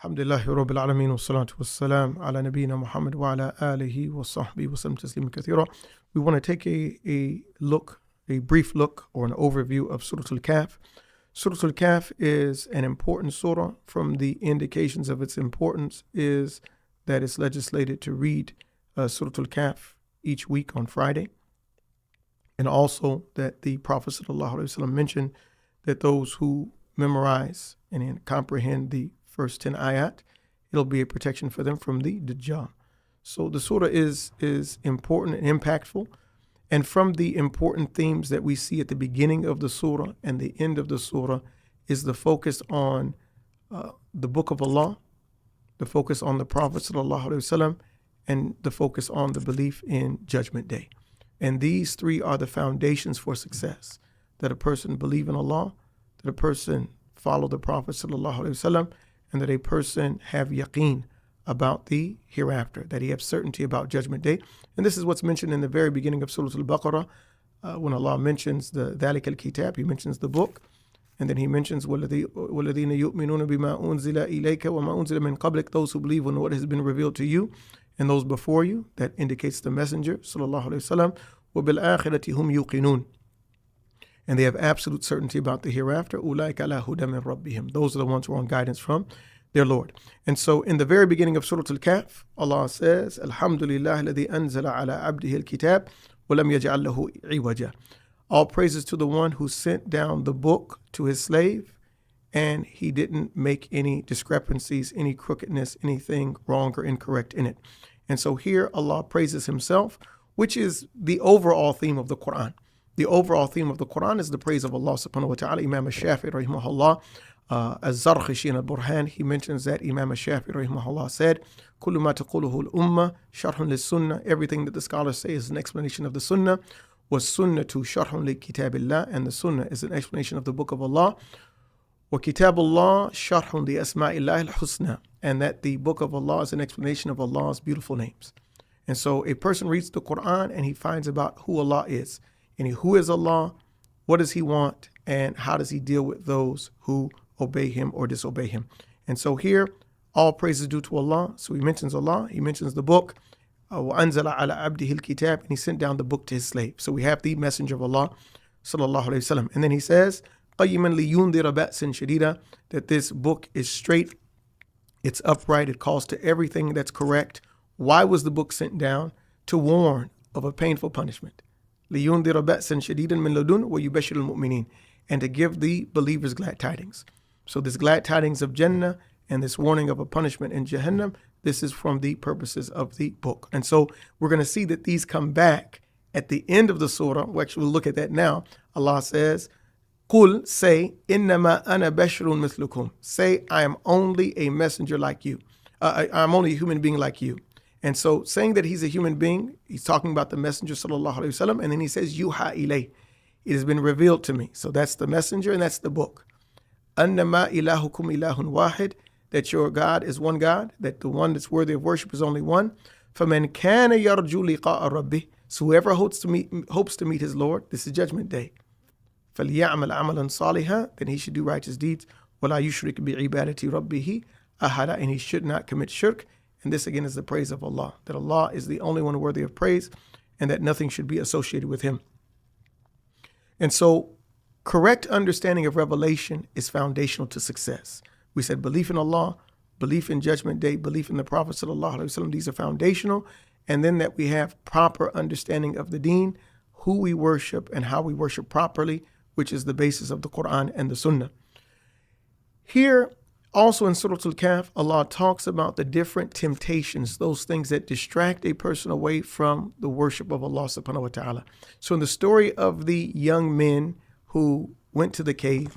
Alhamdulillahi Rabbil Alameen wa salatu wa salam ala nabiyyina Muhammad wa ala alihi wa sahbihi wa sallam taslim kathira. We want to take a brief look or an overview of Surah Al-Kahf. Surah Al-Kahf is an important surah. From the indications of its importance is that it's legislated to read Surah Al-Kahf each week on Friday. And also that the Prophet ﷺ mentioned that those who memorize and comprehend the first 10 ayat, it'll be a protection for them from the Dajjal. So the surah is important and impactful. And from the important themes that we see at the beginning of the surah and the end of the surah is the focus on the Book of Allah, the focus on the Prophet ﷺ, and the focus on the belief in Judgment Day. And these three are the foundations for success: that a person believe in Allah, that a person follow the Prophet ﷺ, and that a person have yaqeen about the hereafter, that he have certainty about Judgment Day. And this is what's mentioned in the very beginning of Surah Al-Baqarah. When Allah mentions the ذَلِكَ الْكِتَابِ, He mentions the book, and then He mentions وَالَّذِينَ يُؤْمِنُونَ بِمَا أُنزِلَ إِلَيْكَ وَمَا أُنزِلَ مِنْ قَبْلِكَ, those who believe in what has been revealed to you and those before you. That indicates the Messenger sallallahu alaihi wasallam. وَبِالْآخِرَةِ هُمْ يُوقِنُونَ, and they have absolute certainty about the hereafter. أُولَٰئِكَ عَلَىٰ هُدًى مِّن رَبِّهِمْ, those are the ones who are on guidance from their Lord. And so in the very beginning of Surah Al-Kahf, Allah says, Alhamdulillah alladhi anzala ala abdihi al-kitab wa lam yaj'al lahu iwaja. All praises to the one who sent down the book to his slave, and he didn't make any discrepancies, any crookedness, anything wrong or incorrect in it. And so here Allah praises himself, which is the overall theme of the Quran. The overall theme of the Quran is the praise of Allah subhanahu wa ta'ala. Imam al-Shafi'i rahimahullah, Az-Zarkhishi in Al-Burhan, he mentions that Imam al-Shafi'i rahimahullah said, كُلُّ مَا تَقُولُهُ الْأُمَّةِ شَرْحٌ لِلسُّنَّةِ, everything that the scholars say is an explanation of the Sunnah. وَالسُّنَّةُ شَرْحٌ لِكِتَابِ اللَّهِ, and the Sunnah is an explanation of the Book of Allah. وَكِتَابُ اللَّهِ شَرْحٌ لِأَسْمَاءِ اللَّهِ الْحُسْنَى, and that the Book of Allah is an explanation of Allah's beautiful names. And so a person reads the Quran and he finds about who Allah is. And who is Allah, what does He want, and how does He deal with those who obey Him or disobey Him. And so here, all praise is due to Allah. So He mentions Allah, He mentions the book, وَأَنزَلَ عَلَىٰ عَبْدِهِ الْكِتَابِ, and He sent down the book to His slave. So we have the Messenger of Allah, sallallahu alayhi wasallam. And then He says, قَيِّمًا لِيُنذِرَ بَأْسًا شَدِيدًا, that this book is straight, it's upright, it calls to everything that's correct. Why was the book sent down? To warn of a painful punishment. لِيُنذِرَ بَأْسًا شَدِيدًا مِنْ لَدُنْهُ وَيُبَشِّرَ الْمُؤْمِنِينَ, and to give the believers glad tidings. So this glad tidings of Jannah and this warning of a punishment in Jahannam, this is from the purposes of the book. And so we're going to see that these come back at the end of the surah. We'll actually look at that now. Allah says, قُلْ, say, إِنَّمَا أَنَا بَشْرٌ مِثْلُكُمْ, say, I am only a messenger like you. I'm only a human being like you. And so saying that he's a human being, he's talking about the Messenger sallallahu alaihi wasallam, and then he says, Yuha ilay, it has been revealed to me. So that's the messenger and that's the book. Annama ilahukum ilahun wahid, that your God is one God, that the one that's worthy of worship is only one. فَمَنْ كَانَ يَرْجُو لِقَاءَ رَبِّهِ, so whoever hopes to meet his Lord, this is Judgment Day. فَلْيَعْمَلْ عَمَلًا صَالِحًا, then he should do righteous deeds. وَلَا يُشْرِكْ بِعِبَادَةِ رَبِّهِ أَحَدًا, and he should not commit shirk. And this again is the praise of Allah, that Allah is the only one worthy of praise and that nothing should be associated with Him. And so correct understanding of revelation is foundational to success. We said belief in Allah, belief in Judgment Day, belief in the Prophet ﷺ, these are foundational. And then that we have proper understanding of the deen, who we worship and how we worship properly, which is the basis of the Quran and the Sunnah. Here, also in Surah Al-Kahf, Allah talks about the different temptations, those things that distract a person away from the worship of Allah subhanahu wa ta'ala. So in the story of the young men who went to the cave,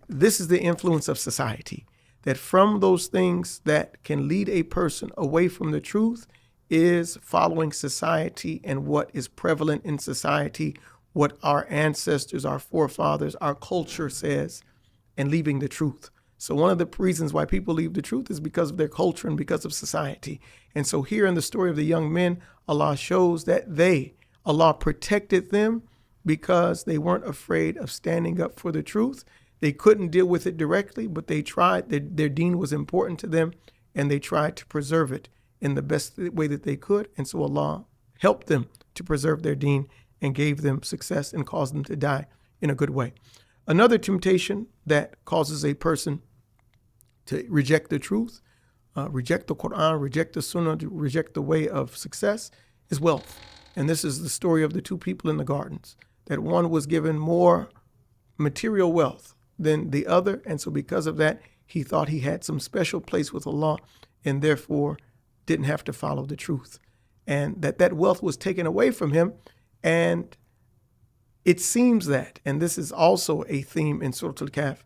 this is the influence of society, that from those things that can lead a person away from the truth is following society and what is prevalent in society, what our ancestors, our forefathers, our culture says, and leaving the truth. So one of the reasons why people leave the truth is because of their culture and because of society. And so here in the story of the young men, Allah shows that Allah protected them because they weren't afraid of standing up for the truth. They couldn't deal with it directly, but they tried. Their deen was important to them, and they tried to preserve it in the best way that they could. And so Allah helped them to preserve their deen and gave them success and caused them to die in a good way. Another temptation that causes a person to reject the truth, reject the Quran, reject the Sunnah, reject the way of success is wealth. And this is the story of the two people in the gardens, that one was given more material wealth than the other. And so because of that, he thought he had some special place with Allah and therefore didn't have to follow the truth. And that wealth was taken away from him. And it seems that, and this is also a theme in Surah Al-Kahf,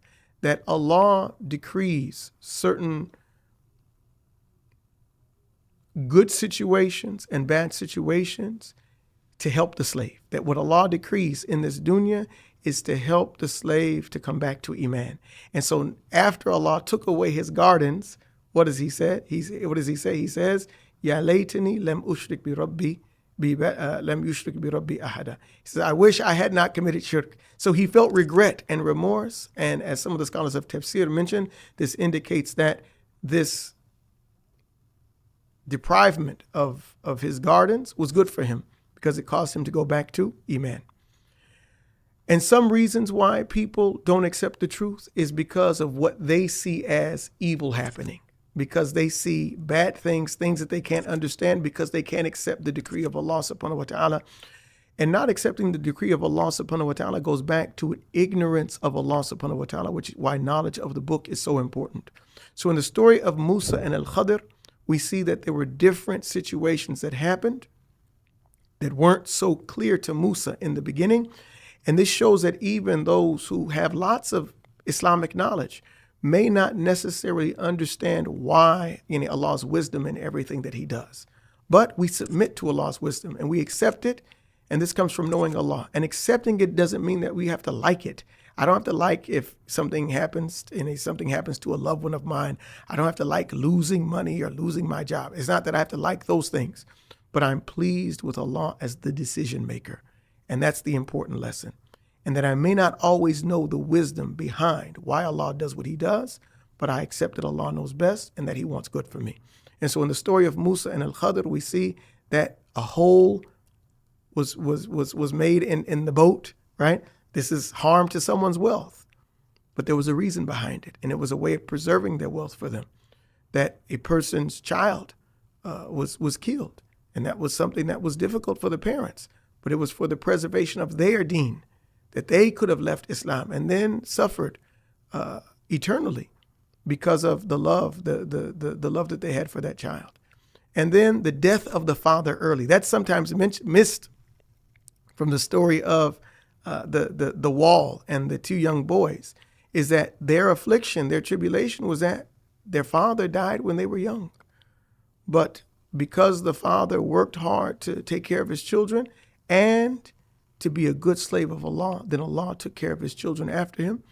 that Allah decrees certain good situations and bad situations to help the slave. That what Allah decrees in this dunya is to help the slave to come back to Iman. And so after Allah took away his gardens, what does he say? What does he say? He says, Ya laytani lam ushrik bi rabbi lam yushrik bi rabbi ahada. He says, I wish I had not committed shirk. So he felt regret and remorse. And as some of the scholars of Tafsir mentioned, this indicates that this deprivement of his gardens was good for him because it caused him to go back to Iman. And some reasons why people don't accept the truth is because of what they see as evil happening, because they see bad things, things that they can't understand, because they can't accept the decree of Allah subhanahu wa ta'ala. And not accepting the decree of Allah subhanahu wa ta'ala goes back to ignorance of Allah subhanahu wa ta'ala, which is why knowledge of the book is so important. So in the story of Musa and Al-Khadr, we see that there were different situations that happened that weren't so clear to Musa in the beginning. And this shows that even those who have lots of Islamic knowledge may not necessarily understand why Allah's wisdom in everything that he does. But we submit to Allah's wisdom and we accept it. And this comes from knowing Allah. And accepting it doesn't mean that we have to like it. I don't have to like if something happens and something happens to a loved one of mine. I don't have to like losing money or losing my job. It's not that I have to like those things, but I'm pleased with Allah as the decision maker. And that's the important lesson. And that I may not always know the wisdom behind why Allah does what he does, but I accept that Allah knows best and that he wants good for me. And so in the story of Musa and Al-Khadr, we see that a hole was made in the boat, right? This is harm to someone's wealth, but there was a reason behind it. And it was a way of preserving their wealth for them, that a person's child was killed. And that was something that was difficult for the parents, but it was for the preservation of their deen, that they could have left Islam and then suffered eternally because of the love, the love that they had for that child. And then the death of the father early. That's sometimes missed from the story of the wall and the two young boys, is that their affliction, their tribulation was that their father died when they were young. But because the father worked hard to take care of his children and to be a good slave of Allah, then Allah took care of his children after him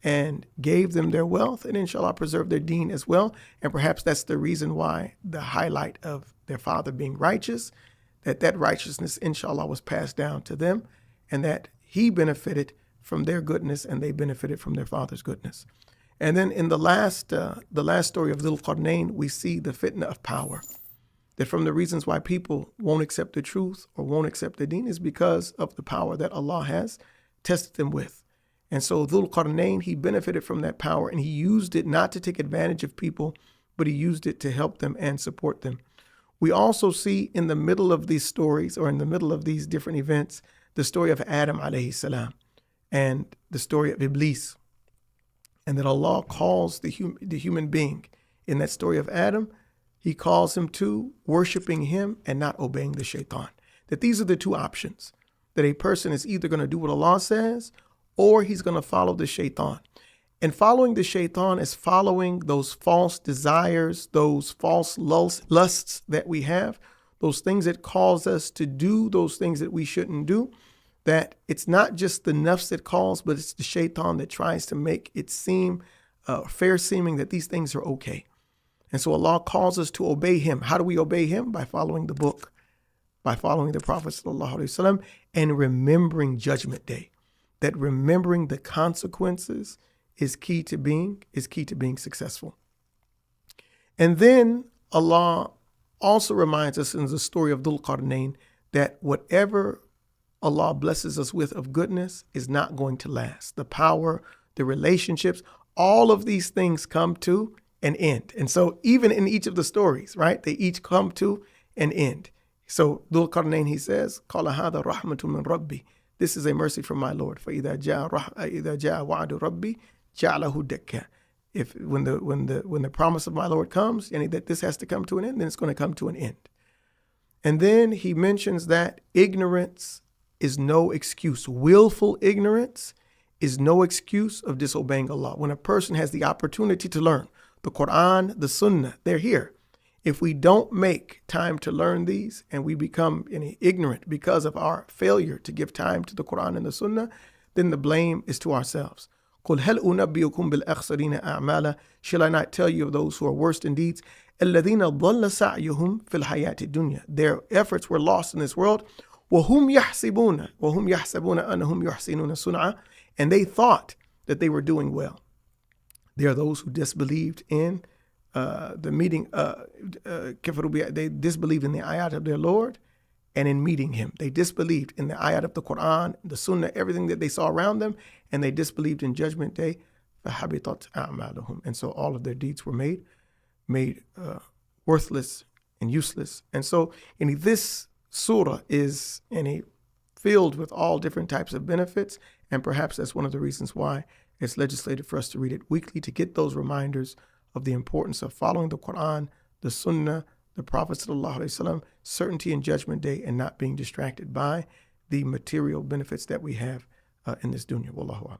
and gave them their wealth and inshallah preserved their deen as well. And perhaps that's the reason why the highlight of their father being righteous, that righteousness inshallah was passed down to them and that he benefited from their goodness and they benefited from their father's goodness. And then in the last story of Dhul Qarnayn, we see the fitna of power. That from the reasons why people won't accept the truth or won't accept the deen is because of the power that Allah has tested them with. And so Dhul Qarnayn, he benefited from that power and he used it not to take advantage of people, but he used it to help them and support them. We also see in the middle of these stories or in the middle of these different events, the story of Adam alayhi salam and the story of Iblis. And that Allah calls the human being in that story of Adam, he calls him to worshiping him and not obeying the shaitan. That these are the two options. That a person is either going to do what Allah says or he's going to follow the shaitan. And following the shaitan is following those false desires, those false lusts that we have, those things that cause us to do those things that we shouldn't do. That it's not just the nafs that calls, but it's the shaitan that tries to make it seem fair seeming that these things are okay. And so Allah calls us to obey him. How do we obey him? By following the book, by following the Prophet ﷺ, and remembering Judgment Day. That remembering the consequences is key to being successful. And then Allah also reminds us in the story of Dhul Qarnayn that whatever Allah blesses us with of goodness is not going to last. The power, the relationships, all of these things come to an end. And so even in each of the stories, right, they each come to an end. So Dhul Qarnayn, he says, Qala hadha rahmatun min Rabbi. This is a mercy from my Lord. فَإِذَا جَاءَ وَعْدُ رَبِّي جَعْلَهُ دَكَّةً. If when the promise of my Lord comes, and that this has to come to an end, then it's going to come to an end. And then he mentions that ignorance is no excuse. Willful ignorance is no excuse of disobeying Allah. When a person has the opportunity to learn the Quran, the Sunnah, they're here. If we don't make time to learn these and we become ignorant because of our failure to give time to the Quran and the Sunnah, then the blame is to ourselves. قُلْ هَلْ أُنَبِّئُكُمْ بِالْأَخْسَرِينَ أَعْمَالًا. Shall I not tell you of those who are worst in deeds? الَّذِينَ ضَلَّ سَعْيُهُمْ فِي الْحَيَاةِ الدُّنْيَا. Their efforts were lost in this world. وَهُمْ يَحْسَبُونَ أَنَّهُمْ يُحْسِنُونَ صُنْعًا. And they thought that they were doing well. There are those who disbelieved in the meeting. They disbelieved in the ayat of their Lord and in meeting him. They disbelieved in the ayat of the Quran, the Sunnah, everything that they saw around them, and they disbelieved in Judgment Day. فَحَبِطَتْ أَعْمَالُهُم. And so all of their deeds were made worthless and useless. And so this surah is filled with all different types of benefits, and perhaps that's one of the reasons why it's legislated for us to read it weekly, to get those reminders of the importance of following the Quran, the Sunnah, the Prophet ﷺ, certainty in Judgment Day, and not being distracted by the material benefits that we have in this dunya. Wallahu a'lam.